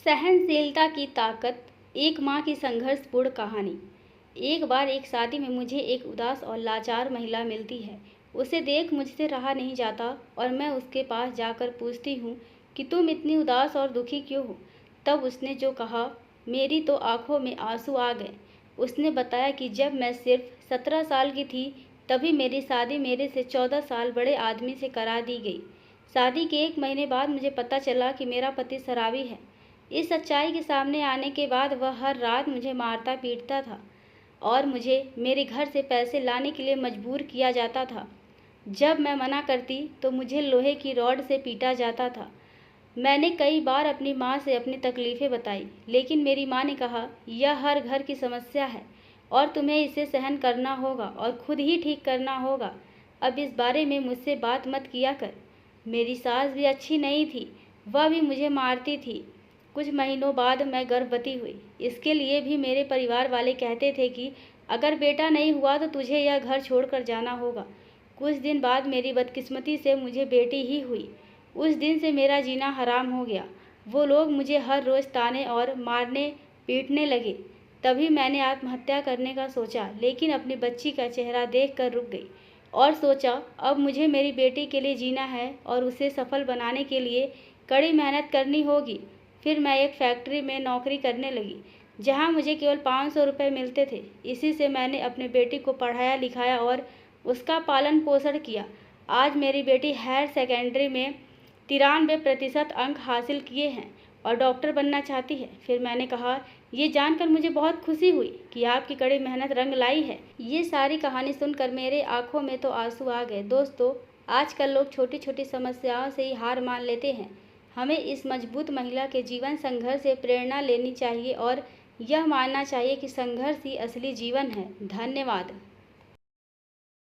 सहनशीलता की ताकत, एक माँ की संघर्षपूर्ण कहानी। एक बार एक शादी में मुझे एक उदास और लाचार महिला मिलती है। उसे देख मुझसे रहा नहीं जाता और मैं उसके पास जाकर पूछती हूँ कि तुम इतनी उदास और दुखी क्यों हो। तब उसने जो कहा, मेरी तो आंखों में आंसू आ गए। उसने बताया कि जब मैं सिर्फ 17 साल की थी तभी मेरी शादी मेरे से 14 साल बड़े आदमी से करा दी गई। शादी के 1 महीने बाद मुझे पता चला कि मेरा पति शराबी है। इस सच्चाई के सामने आने के बाद वह हर रात मुझे मारता पीटता था और मुझे मेरे घर से पैसे लाने के लिए मजबूर किया जाता था। जब मैं मना करती तो मुझे लोहे की रॉड से पीटा जाता था। मैंने कई बार अपनी माँ से अपनी तकलीफ़ें बताई, लेकिन मेरी माँ ने कहा, यह हर घर की समस्या है और तुम्हें इसे सहन करना होगा और खुद ही ठीक करना होगा। अब इस बारे में मुझसे बात मत किया कर। मेरी सास भी अच्छी नहीं थी, वह भी मुझे मारती थी। कुछ महीनों बाद मैं गर्भवती हुई। इसके लिए भी मेरे परिवार वाले कहते थे कि अगर बेटा नहीं हुआ तो तुझे यह घर छोड़कर जाना होगा। कुछ दिन बाद मेरी बदकिस्मती से मुझे बेटी ही हुई। उस दिन से मेरा जीना हराम हो गया। वो लोग मुझे हर रोज़ ताने और मारने पीटने लगे। तभी मैंने आत्महत्या करने का सोचा, लेकिन अपनी बच्ची का चेहरा देखकर रुक गई और सोचा अब मुझे मेरी बेटी के लिए जीना है और उसे सफल बनाने के लिए कड़ी मेहनत करनी होगी। फिर मैं एक फैक्ट्री में नौकरी करने लगी, जहाँ मुझे केवल 500 रुपये मिलते थे। इसी से मैंने अपने बेटी को पढ़ाया लिखाया और उसका पालन पोषण किया। आज मेरी बेटी हायर सेकेंडरी में 93% अंक हासिल किए हैं और डॉक्टर बनना चाहती है। फिर मैंने कहा, ये जानकर मुझे बहुत खुशी हुई कि आपकी कड़ी मेहनत रंग लाई है। ये सारी कहानी सुनकर मेरे आंखों में तो आंसू आ गए। दोस्तों, आजकल लोग छोटी छोटी समस्याओं से ही हार मान लेते हैं। हमें इस मजबूत महिला के जीवन संघर्ष से प्रेरणा लेनी चाहिए और यह मानना चाहिए कि संघर्ष ही असली जीवन है। धन्यवाद।